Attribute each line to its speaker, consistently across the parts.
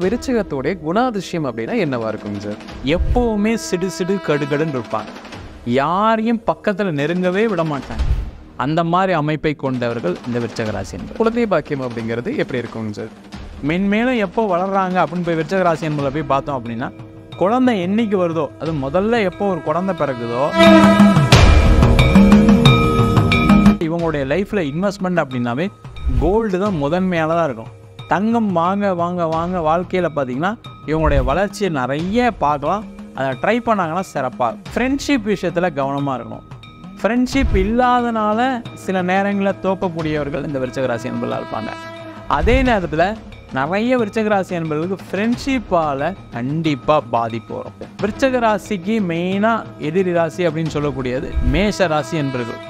Speaker 1: விருச்சிகத்தோடைய குணாதிசயம் அப்படின்னா என்னவா இருக்குங்க சார்?
Speaker 2: எப்போவுமே சிடு சிடு கடுகடுன்னு இருப்பாங்க. யாரையும் பக்கத்தில் நெருங்கவே விட மாட்டாங்க. அந்த மாதிரி அமைப்பை கொண்டவர்கள் இந்த விருச்சிக ராசி என்பது.
Speaker 1: குழந்தை பாக்கியம் அப்படிங்கிறது எப்படி இருக்குங்க சார்?
Speaker 2: மென்மேலும் எப்போ வளர்றாங்க அப்படின்னு போய் விருச்சிக ராசி என்பதை போய் பார்த்தோம் அப்படின்னா, குழந்தை என்னைக்கு வருதோ, அது முதல்ல எப்போ ஒரு குழந்தை பிறகுதோ, இவங்களுடைய லைஃப்பில் இன்வெஸ்ட்மெண்ட் அப்படின்னாவே கோல்டு தான் முதன்மையானதாக இருக்கும். தங்கம் வாங்க வாங்க வாங்க வாழ்க்கையில் பார்த்தீங்கன்னா இவங்களுடைய வளர்ச்சியை நிறைய பார்க்கலாம். அதை ட்ரை பண்ணாங்கன்னா சிறப்பாக. ஃப்ரெண்ட்ஷிப் விஷயத்தில் கவனமாக இருக்கணும். ஃப்ரெண்ட்ஷிப் இல்லாதனால சில நேரங்களில் தோக்கக்கூடியவர்கள் இந்த விருச்சிக ராசி என்பதில் இருப்பாங்க. அதே நேரத்தில் நிறைய விருச்சிக ராசி என்பவர்களுக்கு ஃப்ரெண்ட்ஷிப்பால் கண்டிப்பாக பாதிப்பு வரும். விருச்சிக ராசிக்கு மெயினாக எதிரி ராசி அப்படின்னு சொல்லக்கூடியது மேஷ ராசி என்பவர்கள்.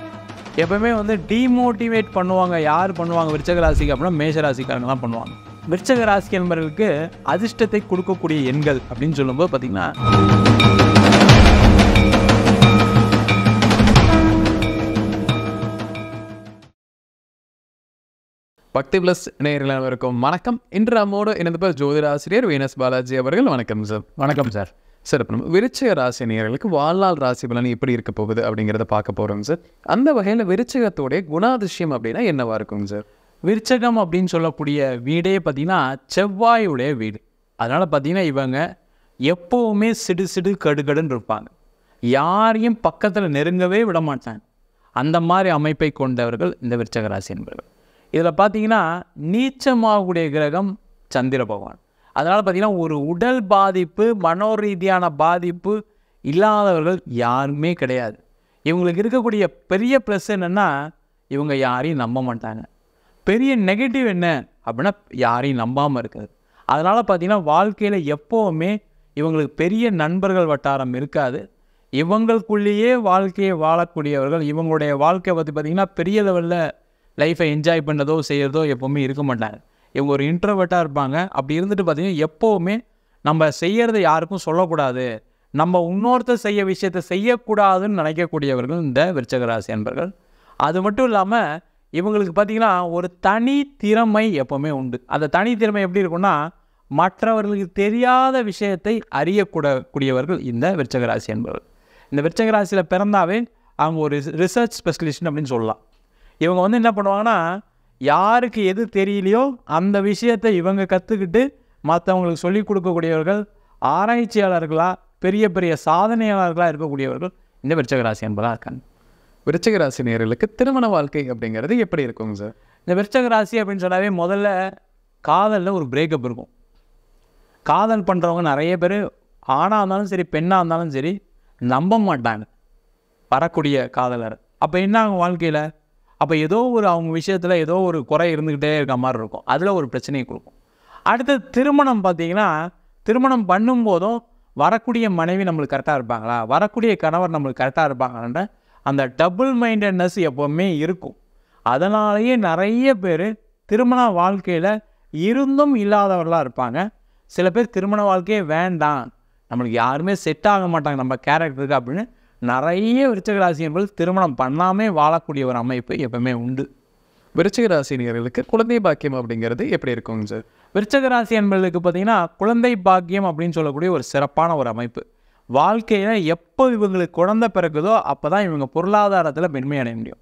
Speaker 2: எப்பவுமே டீமோட்டிவேட் பண்ணுவாங்க. யார் பண்ணுவாங்க விருச்சிக ராசிக்கு அப்படின்னா மேஷ ராசிக்காரங்க தான் பண்ணுவாங்க. விருச்சிக ராசி என்பவர்களுக்கு அதிர்ஷ்டத்தை கொடுக்கக்கூடிய எண்கள் அப்படின்னு சொல்லும்போது பார்த்தீங்கன்னா,
Speaker 1: பக்தி பிளஸ் நேயர்கள் அனைவருக்கும் வணக்கம். இன்று நம்மோடு இணைந்த ஜோதிடாசிரியர் வீனஸ் பாலாஜி அவர்கள். வணக்கம் சார்.
Speaker 2: வணக்கம் சார்.
Speaker 1: சார், இப்போ நம்ம விருச்சிக ராசி நேயர்களுக்கு வாழ்நாள் ராசி பலன் எப்படி இருக்க போகுது அப்படிங்கிறத பார்க்க போகிறோங்க சார். அந்த வகையில் விருச்சிகத்தோடைய குணாதிசயம் அப்படின்னா என்னவா இருக்குங்க சார்?
Speaker 2: விருச்சகம் அப்படின்னு சொல்லக்கூடிய வீடே பார்த்திங்கன்னா செவ்வாயுடைய வீடு. அதனால் பார்த்திங்கன்னா இவங்க எப்போவுமே சிடு சிடு கடுகடுன்னு இருப்பாங்க. யாரையும் பக்கத்தில் நெருங்கவே விட மாட்டாங்க. அந்த மாதிரி அமைப்பை கொண்டவர்கள் இந்த விருச்சிக ராசி என்பவர்கள். இதில் பார்த்திங்கன்னா நீச்சமாகக்கூடிய கிரகம் சந்திர பகவான். அதனால் பார்த்திங்கன்னா ஒரு உடல் பாதிப்பு, மனோரீதியான பாதிப்பு இல்லாதவர்கள் யாருமே கிடையாது. இவங்களுக்கு இருக்கக்கூடிய பெரிய ப்ளஸ் என்னென்னா, இவங்க யாரையும் நம்ப மாட்டாங்க. பெரிய நெகட்டிவ் என்ன அப்படின்னா யாரையும் நம்பாமல் இருக்குது. அதனால் பார்த்திங்கன்னா வாழ்க்கையில் எப்போவுமே இவங்களுக்கு பெரிய நண்பர்கள் வட்டாரம் இருக்காது. இவங்களுக்குள்ளேயே வாழ்க்கையை வாழக்கூடியவர்கள். இவங்களுடைய வாழ்க்கை பார்த்திங்கன்னா பெரிய லெவலில் லைஃப்பை என்ஜாய் பண்ணுறதோ செய்கிறதோ எப்போவுமே இருக்க மாட்டாங்க. இவங்க ஒரு இன்ட்ரோவர்ட்டாக இருப்பாங்க. அப்படி இருந்துட்டு பார்த்திங்கன்னா எப்போவுமே நம்ம செய்கிறத யாருக்கும் சொல்லக்கூடாது, நம்ம இன்னொருத்தர் செய்ய விஷயத்தை செய்யக்கூடாதுன்னு நினைக்கக்கூடியவர்கள் இந்த விருச்சிக ராசி என்பவர்கள். அது மட்டும் இல்லாமல் இவங்களுக்கு பார்த்திங்கன்னா ஒரு தனி திறமை எப்போவுமே உண்டு. அந்த தனி திறமை எப்படி இருக்குன்னா, மற்றவர்களுக்கு தெரியாத விஷயத்தை அறியக்கூடக்கூடியவர்கள் இந்த விருச்சிக ராசி என்பவர்கள். இந்த விருச்சிக ராசியில் பிறந்தாவே அவங்க ஒரு ரிசர்ச் ஸ்பெஷலிஸ்ட் அப்படின்னு சொல்லலாம். இவங்க என்ன பண்ணுவாங்கன்னா, யாருக்கு எது தெரியலையோ அந்த விஷயத்தை இவங்க கற்றுக்கிட்டு மற்றவங்களுக்கு சொல்லிக் கொடுக்கக்கூடியவர்கள், ஆராய்ச்சியாளர்களாக பெரிய பெரிய சாதனையாளர்களாக இருக்கக்கூடியவர்கள் இந்த விருச்சிக ராசி என்பதாக இருக்காங்க.
Speaker 1: விருச்சிக ராசி நேயர்களுக்கு திருமண வாழ்க்கை அப்படிங்கிறது எப்படி இருக்குங்க சார்?
Speaker 2: இந்த விருச்சிக ராசி அப்படின்னு சொன்னாவே முதல்ல காதலில் ஒரு பிரேக்கப் இருக்கும். காதல் பண்ணுறவங்க நிறைய பேர் ஆணாக இருந்தாலும் சரி பெண்ணாக இருந்தாலும் சரி நம்ப மாட்டாங்க வரக்கூடிய காதலர். அப்போ என்ன ஆகும் வாழ்க்கையில்? அப்போ ஏதோ ஒரு அவங்க விஷயத்தில் ஏதோ ஒரு குறை இருந்துக்கிட்டே இருக்க மாதிரி இருக்கும். அதில் ஒரு பிரச்சனையை கொடுக்கும். அடுத்து திருமணம் பார்த்திங்கன்னா, திருமணம் பண்ணும்போதும் வரக்கூடிய மனைவி நம்மளுக்கு கரெக்டாக இருப்பாங்களா, வரக்கூடிய கணவர் நம்மளுக்கு கரெக்டாக இருப்பாங்கன்ற அந்த டபுள் மைண்டட்னஸ் எப்போவுமே இருக்கும். அதனாலேயே நிறைய பேர் திருமண வாழ்க்கையில் இருந்தும் இல்லாதவர்களாக இருப்பாங்க. சில பேர் திருமண வாழ்க்கையே வேண்டாம், நம்மளுக்கு யாருமே செட் ஆக மாட்டாங்க நம்ம கேரக்டருக்கு அப்படின்னு நிறைய விருச்சிக ராசி என்பது திருமணம் பண்ணாமே வாழக்கூடிய ஒரு அமைப்பு எப்பவுமே உண்டு.
Speaker 1: விருச்சிக ராசி நேயர்களுக்கு குழந்தை பாக்கியம் அப்படிங்கிறது எப்படி இருக்குங்க சார்?
Speaker 2: விருச்சிக ராசி என்பதுக்கு பார்த்திங்கன்னா குழந்தை பாக்கியம் அப்படின்னு சொல்லக்கூடிய ஒரு சிறப்பான ஒரு அமைப்பு. வாழ்க்கையில் எப்போ இவங்களுக்கு குழந்தை பிறகுதோ அப்போ தான் இவங்க பொருளாதாரத்தில் மென்மை அடைய முடியும்.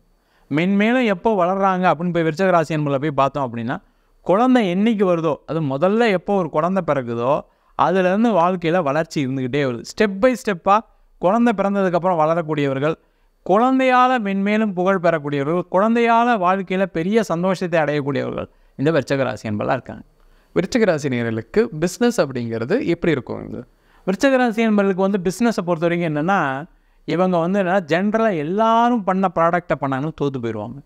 Speaker 2: மென்மேலும் எப்போ வளர்கிறாங்க அப்படின்னு போய் விருச்சிக ராசி என்பதில் போய் பார்த்தோம் அப்படின்னா, குழந்தை என்றைக்கு வருதோ, அது முதல்ல எப்போ ஒரு குழந்தை பிறகுதோ அதுலேருந்து வாழ்க்கையில் வளர்ச்சி இருந்துக்கிட்டே வருது. ஸ்டெப் பை ஸ்டெப்பாக குழந்தை பிறந்ததுக்கப்புறம் வளரக்கூடியவர்கள், குழந்தையால் மென்மேலும் புகழ் பெறக்கூடியவர்கள், குழந்தையால் வாழ்க்கையில் பெரிய சந்தோஷத்தை அடையக்கூடியவர்கள் இந்த விருச்சிக ராசி என்பதெல்லாம் இருக்காங்க.
Speaker 1: விருச்சிக ராசி நேயர்களுக்கு பிஸ்னஸ் அப்படிங்கிறது எப்படி இருக்குங்க?
Speaker 2: விருச்சிக ராசி என்பவர்களுக்கு பிஸ்னஸை பொறுத்த வரைக்கும் என்னென்னா, இவங்க என்னென்னா ஜென்ரலாக எல்லாரும் பண்ண ப்ராடக்டை பண்ணாங்கன்னு தோற்று போயிடுவாங்க.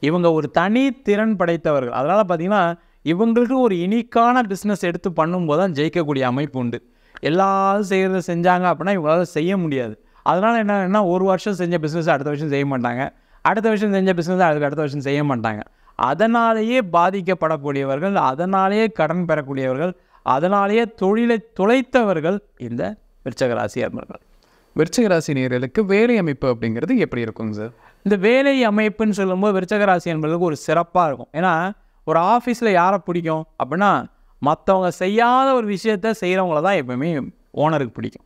Speaker 2: இவங்க ஒரு தனி திறன் படைத்தவர்கள். அதனால் பார்த்திங்கன்னா இவங்களுக்கு ஒரு யூனிக்கான பிஸ்னஸ் எடுத்து பண்ணும்போது தான் ஜெயிக்கக்கூடிய அமைப்பு உண்டு. எல்லாரும் செய்கிறத செஞ்சாங்க அப்படின்னா இவங்களால் செய்ய முடியாது. அதனால் என்னன்னா, ஒரு வருஷம் செஞ்ச பிஸ்னஸ் அடுத்த வருஷம் செய்ய மாட்டாங்க, அடுத்த வருஷம் செஞ்ச பிஸ்னஸ் அடுத்த வருஷம் செய்ய மாட்டாங்க. அதனாலேயே பாதிக்கப்படக்கூடியவர்கள், அதனாலேயே கடன் பெறக்கூடியவர்கள், அதனாலேயே தொழிலை தொலைத்தவர்கள் இந்த விருச்சிக ராசி என்பவர்கள்.
Speaker 1: விருச்சிக ராசி நேயர்களுக்கு வேலை அமைப்பு அப்படிங்கிறது எப்படி இருக்குங்க சார்?
Speaker 2: இந்த வேலை அமைப்புன்னு சொல்லும்போது விருச்சிக ராசி என்பதுக்கு ஒரு சிறப்பாக இருக்கும். ஏன்னா ஒரு ஆஃபீஸில் யாரை பிடிக்கும் அப்படின்னா, மற்றவங்க செய்யாத ஒரு விஷயத்த செய்கிறவங்கள தான் எப்பவுமே ஓனருக்கு பிடிக்கும்,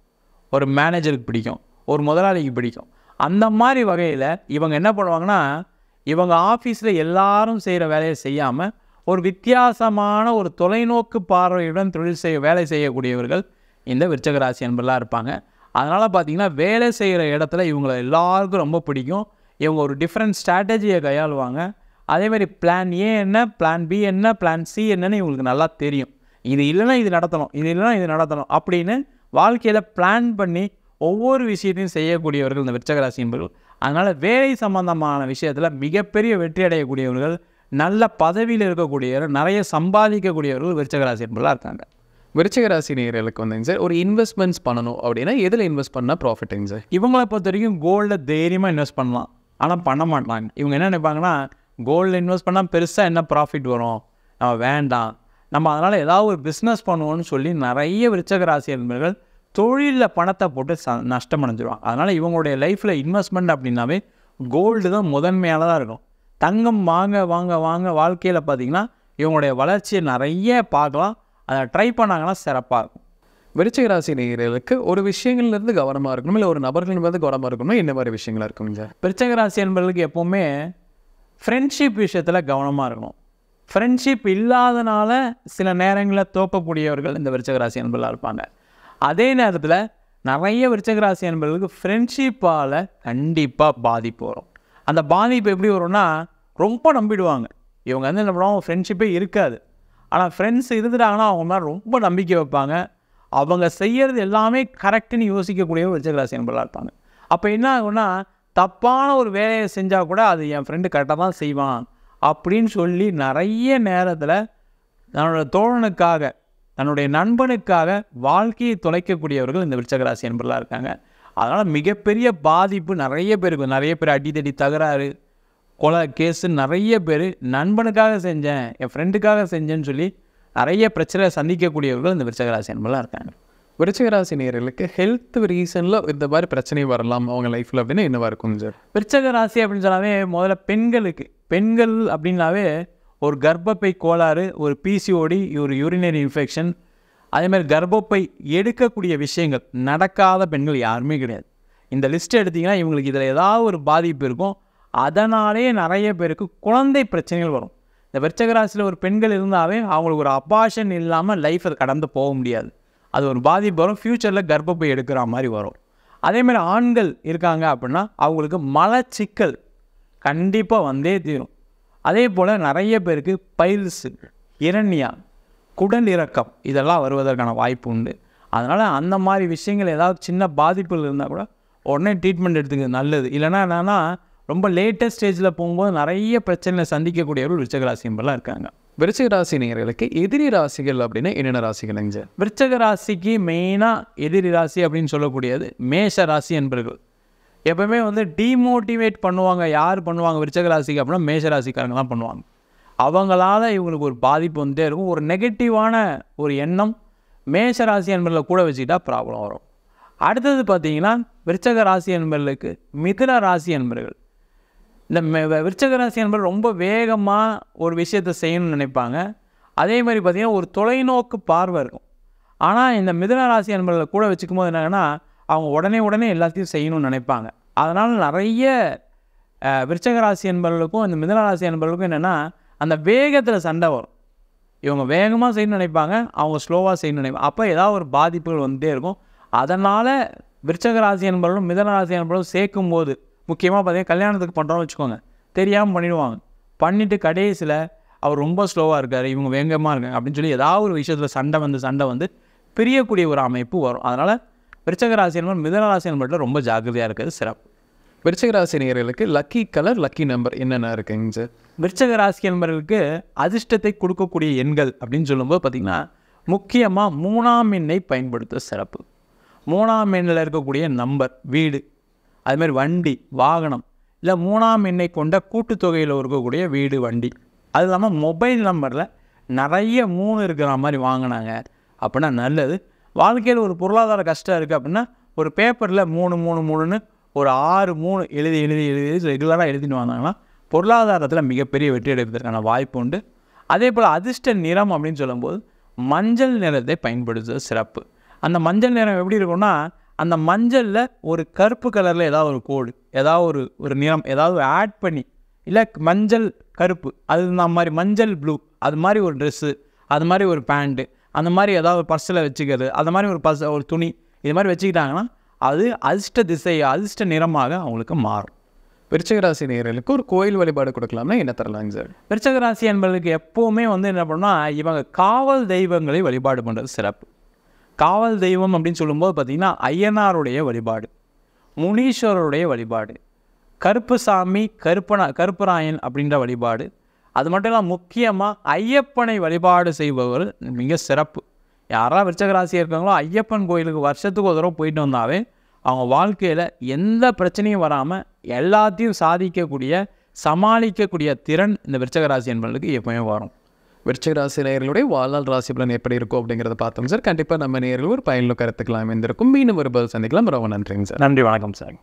Speaker 2: ஒரு மேனேஜருக்கு பிடிக்கும், ஒரு முதலாளிக்கு பிடிக்கும். அந்த மாதிரி வகையில் இவங்க என்ன பண்ணுவாங்கன்னா, இவங்க ஆஃபீஸில் எல்லாரும் செய்கிற வேலையை செய்யாமல் ஒரு வித்தியாசமான ஒரு தொலைநோக்கு பார்வையுடன் வேலை செய்யக்கூடியவர்கள் இந்த விருச்சிக ராசி அன்பர்களாக இருப்பாங்க. அதனால் பார்த்திங்கன்னா வேலை செய்கிற இடத்துல இவங்களை எல்லாருக்கும் ரொம்ப பிடிக்கும். இவங்க ஒரு டிஃப்ரெண்ட் ஸ்ட்ராட்டஜியை கையாளுவாங்க. அதேமாதிரி பிளான் ஏ என்ன, பிளான் பி என்ன, பிளான் சி என்னன்னு இவங்களுக்கு நல்லா தெரியும். இது இல்லைன்னா இது நடத்தணும், இது இல்லைன்னா இது நடத்தணும் அப்படின்னு வாழ்க்கையில் பிளான் பண்ணி ஒவ்வொரு விஷயத்தையும் செய்யக்கூடியவர்கள் இந்த விருச்சிக ராசி என்பவர்கள். அதனால் வேலை சம்பந்தமான விஷயத்தில் மிகப்பெரிய வெற்றி அடையக்கூடியவர்கள், நல்ல பதவியில் இருக்கக்கூடியவர்கள், நிறைய சம்பாதிக்கக்கூடியவர்கள் விருச்சிக ராசி என்பவர்களாக இருக்காங்க.
Speaker 1: விருச்சிக ராசி நேயர்களுக்கு வந்துங்க சார், ஒரு இன்வெஸ்ட்மெண்ட்ஸ் பண்ணணும் அப்படின்னா எதில் இன்வெஸ்ட் பண்ணால் ப்ராஃபிட்டுங்க சார்?
Speaker 2: இவங்களை பொறுத்த வரைக்கும் கோல்டில் தைரியமாக இன்வெஸ்ட் பண்ணலாம், ஆனால் பண்ண மாட்டாங்க. இவங்க என்ன நினைப்பாங்கன்னா, கோல்டில் இன்வெஸ்ட் பண்ணால் பெருசாக என்ன ப்ராஃபிட் வரும், நம்ம வேண்டாம், நம்ம அதனால் ஏதாவது ஒரு பிஸ்னஸ் பண்ணுவோம்னு சொல்லி நிறைய விருச்சிக ராசி என்பவர்கள் தொழிலில் பணத்தை போட்டு நஷ்டம் அடைஞ்சிருவாங்க. அதனால் இவங்களுடைய லைஃப்பில் இன்வெஸ்ட்மெண்ட் அப்படின்னாவே கோல்டு தான் முதன்மையானதாக இருக்கும். தங்கம் வாங்க வாங்க வாங்க வாழ்க்கையில் பார்த்திங்கன்னா இவங்களுடைய வளர்ச்சியை நிறைய பார்க்கலாம். அதை ட்ரை பண்ணாங்கன்னா சிறப்பாக இருக்கும்.
Speaker 1: விருச்சிக ராசி நேயர்களுக்கு ஒரு விஷயங்கள்லேருந்து கவனமாக இருக்கணும், இல்லை ஒரு நபர்கள்லேருந்து கவனமாக இருக்கணும், என்ன மாதிரி விஷயங்களாக இருக்குங்க?
Speaker 2: விருச்சிக ராசி என்பவர்களுக்கு எப்போவுமே ஃப்ரெண்ட்ஷிப் விஷயத்தில் கவனமாக இருக்கணும். ஃப்ரெண்ட்ஷிப் இல்லாதனால சில நேரங்களில் தோக்கக்கூடியவர்கள் இந்த விருச்சிக ராசி என்பவர்களாக இருப்பாங்க. அதே நேரத்தில் நிறைய விருச்சிக ராசி என்பவர்களுக்கு ஃப்ரெண்ட்ஷிப்பால் கண்டிப்பாக பாதிப்பு வரும். அந்த பாதிப்பு எப்படி வரும்னா, ரொம்ப நம்பிடுவாங்க. இவங்க வந்து என்ன பண்ணுவாங்க, ஃப்ரெண்ட்ஷிப்பே இருக்காது. ஆனால் ஃப்ரெண்ட்ஸ் இருந்துட்டாங்கன்னா அவங்க மேலே ரொம்ப நம்பிக்கை வைப்பாங்க. அவங்க செய்கிறது எல்லாமே கரெக்டுன்னு யோசிக்கக்கூடிய விருச்சிக ராசி என்பவர்களாக இருப்பாங்க. அப்போ என்ன ஆகும்னா, தப்பான ஒரு வேலையை செஞ்சால் கூட அது என் ஃப்ரெண்டு கரெக்டாக தான் செய்வான் அப்படின்னு சொல்லி நிறைய நேரத்தில் தன்னோட தோழனுக்காக, தன்னுடைய நண்பனுக்காக வாழ்க்கையை தொலைக்கக்கூடியவர்கள் இந்த விருச்சிக ராசி என்பவர்களாக இருக்காங்க. அதனால் மிகப்பெரிய பாதிப்பு நிறைய பேருக்கு, நிறைய பேர் அடித்தடி தகராறு, கொலை கேஸு, நிறைய பேர் நண்பனுக்காக செஞ்சேன், என் ஃப்ரெண்டுக்காக செஞ்சேன்னு சொல்லி நிறைய பிரச்சனை சந்திக்கக்கூடியவர்கள் இந்த விருச்சிக ராசி என்பவர்களாக இருக்காங்க.
Speaker 1: விருச்சிக ராசி நேயர்களுக்கு ஹெல்த் ரீசனில் இந்த மாதிரி பிரச்சனை வரலாம் அவங்க லைஃப்பில் அப்படின்னா என்னவா இருக்கும் சார்?
Speaker 2: விருச்சிக ராசி அப்படின்னு சொன்னாவே முதல்ல பெண்கள் அப்படின்னாவே ஒரு கர்ப்பப்பை கோளாறு, ஒரு பிசிஓடி, ஒரு யூரினரி இன்ஃபெக்ஷன், அதேமாதிரி கர்ப்பப்பை எடுக்கக்கூடிய விஷயங்கள் நடக்காத பெண்கள் யாருமே கிடையாது. இந்த லிஸ்ட் எடுத்திங்கன்னா இவங்களுக்கு இதில் ஏதாவது ஒரு பாதிப்பு இருக்கும். அதனாலே நிறைய பேருக்கு குழந்தை பிரச்சனைகள் வரும். இந்த விருச்சிக ராசியில் ஒரு பெண்கள் இருந்தாவே அவங்களுக்கு ஒரு அபார்ஷன் இல்லாமல் லைஃப்பை கடந்து போக முடியாது. அது ஒரு பாதிப்பு வரும். ஃப்யூச்சரில் கர்ப்பப்பை எடுக்கிற மாதிரி வரும். அதேமாதிரி ஆண்கள் இருக்காங்க அப்படின்னா அவங்களுக்கு மலச்சிக்கல் கண்டிப்பாக வந்தே தீரும். அதே போல் நிறைய பேருக்கு பைல்ஸு, இரண்யா, குடல் இறக்கம் இதெல்லாம் வருவதற்கான வாய்ப்பு உண்டு. அதனால் அந்த மாதிரி விஷயங்கள் ஏதாவது சின்ன பாதிப்புகள் இருந்தால் கூட உடனே ட்ரீட்மெண்ட் எடுத்துக்கிறது நல்லது. இல்லைனா என்னென்னா ரொம்ப லேட்டஸ்ட் ஸ்டேஜில் போகும்போது நிறைய பிரச்சனைகளை சந்திக்கக்கூடியவர்கள் விருச்சிக ராசி என்பவர்களாக இருக்காங்க.
Speaker 1: விருச்சிக ராசி நேயர்களுக்கு எதிரி ராசிகள் அப்படின்னா என்னென்ன ராசிகள்ங்க சார்?
Speaker 2: விருச்சிக ராசிக்கு மெயினாக எதிரி ராசி அப்படின்னு சொல்லக்கூடியது மேஷ ராசி என்பவர்கள். எப்பவுமே வந்து டீமோட்டிவேட் பண்ணுவாங்க. யார் பண்ணுவாங்க விருச்சிக ராசிக்கு அப்படின்னா மேஷ ராசிக்காரங்க தான் பண்ணுவாங்க. அவங்களால இவங்களுக்கு ஒரு பாதிப்பு வந்துட்டே இருக்கும். ஒரு நெகட்டிவான ஒரு எண்ணம் மேஷ ராசி என்பவர்களை கூட வச்சுக்கிட்டா ப்ராப்ளம் வரும். அடுத்தது பார்த்திங்கன்னா விருச்சிக ராசி என்பவர்களுக்கு மிதுன ராசி என்பவர்கள். இந்த விருச்சிக ராசி என்பவர் ரொம்ப வேகமாக ஒரு விஷயத்தை செய்யணும்னு நினைப்பாங்க. அதே மாதிரி பார்த்திங்கன்னா ஒரு தொலைநோக்கு பார்வை இருக்கும். ஆனால் இந்த மிதுன ராசி என்பவர்களை கூட வச்சுக்கும் போது என்னன்னா அவங்க உடனே எல்லாத்தையும் செய்யணும்னு நினைப்பாங்க. அதனால் நிறைய விருச்சிக ராசி என்பவர்களுக்கும் இந்த மிதுன ராசி என்பவர்களுக்கும் என்னென்னா அந்த வேகத்தில் சண்டை வரும். இவங்க வேகமாக செய்யணும்னு நினைப்பாங்க, அவங்க ஸ்லோவாக செய்யணும்னு நினைப்பாங்க. அப்போ ஏதாவது ஒரு பாதிப்புகள் வந்துகிட்டே இருக்கும். அதனால் விருச்சிக ராசி என்பவர்களும் மிதுன ராசி என்பவர்களும் சேர்க்கும் போது முக்கியமாக பார்த்தீங்கன்னா கல்யாணத்துக்கு பண்ணுறோன்னு வச்சுக்கோங்க, தெரியாமல் பண்ணிடுவாங்க. பண்ணிவிட்டு கடைசியில் அவர் ரொம்ப ஸ்லோவாக இருக்கார், இவங்க வேகமாக இருக்காங்க அப்படின்னு சொல்லி ஏதாவது ஒரு விஷயத்தில் சண்டை வந்து பிரியக்கூடிய ஒரு அமைப்பு வரும். அதனால் விருச்சிக ராசி என்பவர் மிதுன ராசி என்பவர்கள் ரொம்ப ஜாக்கிரதையாக இருக்கிறது சிறப்பு.
Speaker 1: விருச்சிக ராசி நேயர்களுக்கு லக்கி கலர், லக்கி நம்பர் என்னென்ன இருக்குங்க சார்?
Speaker 2: விருச்சிக ராசி என்பவர்களுக்கு அதிர்ஷ்டத்தை கொடுக்கக்கூடிய எண்கள் அப்படின்னு சொல்லும்போது பார்த்திங்கன்னா முக்கியமாக 3ஆம் எண்ணை பயன்படுத்த சிறப்பு. 3ஆம் எண்ணில் இருக்கக்கூடிய நம்பர், வீடு, அதுமாதிரி வண்டி, வாகனம், இல்லை 3ஆம் எண்ணை கொண்ட கூட்டுத்தொகையில் இருக்கக்கூடிய வீடு, வண்டி, அது இல்லாமல் மொபைல் நம்பரில் நிறைய 3 இருக்கிற மாதிரி வாங்கினாங்க அப்படின்னா நல்லது. வாழ்க்கையில் ஒரு பொருளாதார கஷ்டம் இருக்குது அப்படின்னா ஒரு பேப்பரில் 3 ஒரு 6 எழுதி ரெகுலராக எழுதிட்டு வந்தாங்கன்னா பொருளாதாரத்தில் மிகப்பெரிய வெற்றி அடைப்பதற்கான வாய்ப்பு உண்டு. அதே போல் அதிர்ஷ்ட நிறம் அப்படின்னு சொல்லும்போது மஞ்சள் நிறத்தை பயன்படுத்துவது சிறப்பு. அந்த மஞ்சள் நிறம் எப்படி இருக்கும்னா, அந்த மஞ்சளில் ஒரு கருப்பு கலரில் ஏதாவது ஒரு கோடு, ஏதாவது ஒரு நிறம் ஏதாவது ஆட் பண்ணி, இல்லை மஞ்சள் கருப்பு அது அந்த மாதிரி மஞ்சள் ப்ளூ அது மாதிரி ஒரு ட்ரெஸ்ஸு, அது மாதிரி ஒரு பேண்ட்டு, அந்த மாதிரி ஏதாவது பர்ஸில் வச்சுக்கிறது, அந்த மாதிரி ஒரு துணி இது மாதிரி வச்சுக்கிட்டாங்கன்னா அது அதிர்ஷ்ட திசை அதிர்ஷ்ட நிறமாக அவங்களுக்கு மாறும்.
Speaker 1: விருச்சிக ராசி நேயர்களுக்கு ஒரு கோயில் வழிபாடு கொடுக்கலாம்னா என்ன தரலாங்க சார்?
Speaker 2: விருச்சிக ராசி என்பதற்கு எப்போவுமே என்ன பண்ணால் இவங்க காவல் தெய்வங்களை வழிபாடு பண்ணுறது சிறப்பு. காவல் தெய்வம் அப்படின்னு சொல்லும்போது பார்த்திங்கன்னா ஐயனாருடைய வழிபாடு, முனீஸ்வரருடைய வழிபாடு, கருப்புசாமி கருப்பராயன் அப்படின்ற வழிபாடு, அது மட்டும் இல்லாமல் முக்கியமாக ஐயப்பனை வழிபாடு செய்பவர் மிக சிறப்பு. யாரெல்லாம் விருச்சிக ராசியாக இருக்காங்களோ ஐயப்பன் கோயிலுக்கு வருஷத்துக்கு ஒரு தடவை போயிட்டு வந்தாவே அவங்க வாழ்க்கையில் எந்த பிரச்சனையும் வராமல் எல்லாத்தையும் சாதிக்கக்கூடிய சமாளிக்கக்கூடிய திறன் இந்த விருச்சிக ராசி என்பவர்களுக்கு எப்பவுமே வரும்.
Speaker 1: விருச்சிக ராசி நேயர்களுடைய வாழ்நாள் ராசி பலன் எப்படி இருக்கும் அப்படிங்கிறத பார்த்தோம் சார். கண்டிப்பாக நம்ம நேயர்கள் ஒரு பயனுள்ள கருத்துக்கலாம் இருந்திருக்கும். மீண்டும் ஒரு பதில் சந்திக்கலாம். ரொம்ப நன்றிங்க சார்.
Speaker 2: நன்றி, வணக்கம் சார்.